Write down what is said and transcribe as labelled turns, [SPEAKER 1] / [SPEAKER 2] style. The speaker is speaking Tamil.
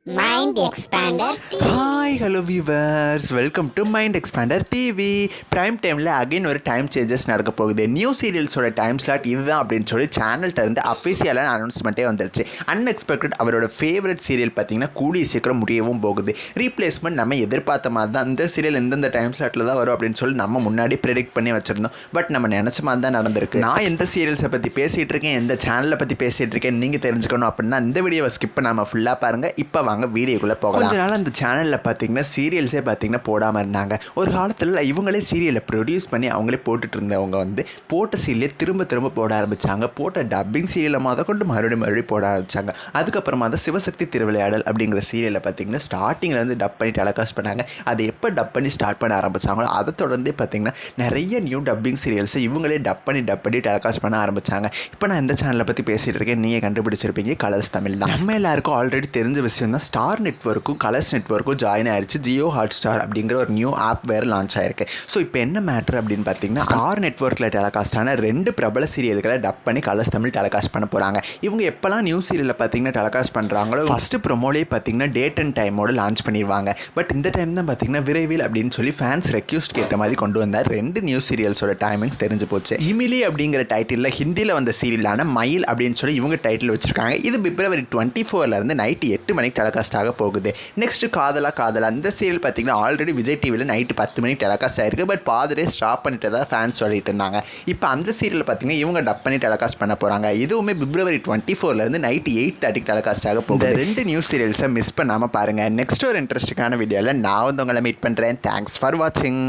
[SPEAKER 1] Mind Expander TV.
[SPEAKER 2] Hi hello viewers, welcome to mind expander TV. Prime டைமில் அகைன் ஒரு டைம் சேஞ்சஸ் நடக்க போகுது. நியூ சீரியல்ஸோட டைம் ஸ்லாட் இதுதான் அப்படின்னு சொல்லி சேனல்கிட்ட இருந்து அஃபிஷியலான அனௌன்ஸ்மெண்ட்டே வந்துருச்சு. அன்எக்ஸ்பெக்டட் அவரோட ஃபேவரட் சீரியல் பார்த்தீங்கன்னா கூடிய சீக்கிரம் முடியவும் போகுது. ரீப்ளேஸ்மெண்ட் நம்ம எதிர்பார்த்த மாதிரி தான் இந்த சீரியல் எந்தெந்த டைம் ஸ்லாட்டில் தான் வரும் அப்படின்னு சொல்லி நம்ம முன்னாடி ப்ரெடிக்ட் பண்ணி வச்சுருந்தோம். பட் நம்ம நினச்ச மாதிரி தான் நடந்திருக்கு. நான் எந்த சீரியல்ஸை பற்றி பேசிகிட்டு இருக்கேன், எந்த சேனலை பற்றி பேசிகிட்டு இருக்கேன் நீங்கள் தெரிஞ்சுக்கணும் அப்படின்னா இந்த வீடியோவை ஸ்கிப் பண்ணாமல் ஃபுல்லாக பாருங்கள். இப்போ வாங்க வீடியோக்குள்ளே போகலாம். கொஞ்ச நாள் அந்த சேனலில் பார்த்தீங்கன்னா சீரியல்ஸே பார்த்தீங்கன்னா போடாமல் இருந்தாங்க. ஒரு காலத்தில் இவங்களே சீரியலை ப்ரொடியூஸ் பண்ணி அவங்களே போட்டுட்டு இருந்தவங்க போட்ட சீரியலே திரும்ப திரும்ப போட ஆரம்பித்தாங்க. போட்ட டப்பிங் சீரியலை கொண்டு மறுபடியும் போட ஆரம்பித்தாங்க. அதுக்கப்புறமா தான் சிவசக்தி திருவிளையாடல் அப்படிங்கிற சீரியலை பார்த்தீங்கன்னா ஸ்டார்டிங்கில் டப் பண்ணி டெலிகாஸ்ட் பண்ணாங்க. அதை எப்போ டப் பண்ணி ஸ்டார்ட் பண்ண ஆரம்பித்தாங்களோ அதை தொடர்ந்து பார்த்தீங்கன்னா நிறைய நியூ டப்பிங் சீரியல்ஸை இவங்களே டப் பண்ணி டெலிகாஸ்ட் பண்ண ஆரம்பித்தாங்க. இப்போ நான் இந்த சேனலை பற்றி பேசிகிட்டு இருக்கேன், நீங்கள் கண்டுபிடிச்சிருப்பீங்க, கலர்ஸ் தமிழ் தான். நம்ம எல்லாருக்கும் ஆல்ரெடி தெரிஞ்ச விஷயம் தான். ஸ்டார் நெட்வொர்க்கும் கலர்ஸ் நெட்வொர்க்கும் ஜாயின் ஆயிடுச்சு. ஜியோ ஹாட் ஸ்டார் அப்படிங்கிற ஒரு நியூ ஆப் வேறு லான்ச் ஆயிருக்கு. ஸோ இப்போ என்ன மேட்ரு அப்படின்னு பார்த்தீங்கன்னா, ஸ்டார் நெட்வொர்க்கில் டெலிகாஸ்டான 2 பிரபல சீரியல்களை டப் பண்ணி கலர்ஸ் தமிழ் டெலிகாஸ்ட் பண்ண போகிறாங்க. இவங்க எப்போல்லாம் நியூ சீரியலில் பார்த்தீங்கன்னா டெலிகாஸ்ட் பண்ணுறாங்களோ ஃபஸ்ட்டு ப்ரொமோலே பார்த்தீங்கன்னா டேட் அண்ட் டைமோடு லான்ச் பண்ணிடுவாங்க. பட் இந்த டைம் தான் பார்த்தீங்கன்னா விரைவில் அப்படின்னு சொல்லி ஃபேன்ஸ் ரெக்யூஸ்ட் கேட்ட மாதிரி கொண்டு வந்தார். 2 நியூ சீரியல்ஸோட டைமிங்ஸ் தெரிஞ்சு போச்சு. இமிலி அப்படிங்கிற டைட்டிலில் ஹிந்தியில் வந்த சீரியலான மயில் அப்படின்னு சொல்லி இவங்க டைட்டில் வச்சுருக்காங்க. இது பிப்ரவரி 24 நைட்டு 8 மணிக்கு டெலிகாஸ்ட் ஆக போகுது. நெக்ஸ்ட் காதலா அந்த சீரியல் பார்த்தீங்கன்னா ஆல்ரெடி விஜய் டிவியில் நைட்டு 10 மணிக்கு டெலிகாஸ்ட் ஆயிருக்கு. பட் பாதிலே ஸ்டாப் பண்ணிட்டு தான் ஃபேன்ஸ் சொல்லிட்டு இருந்தாங்க. இப்போ அந்த சீரியல் பார்த்தீங்கன்னா இவங்க டப் பண்ணி டெலிகாஸ்ட் பண்ண போகிறாங்க. இதுவுமே பிப்ரவரி 24 நைட்டு 8:30 டெலிகாஸ்ட் ஆக போகுது. 2 நியூ சீரியல்ஸை மிஸ் பண்ணாமல் பாருங்கள். நெக்ஸ்ட் ஒரு இன்ட்ரெஸ்டிங்கான வீடியோவில் நான் உங்களை மீட் பண்ணுறேன். தேங்க்ஸ் ஃபார் வாட்சிங்.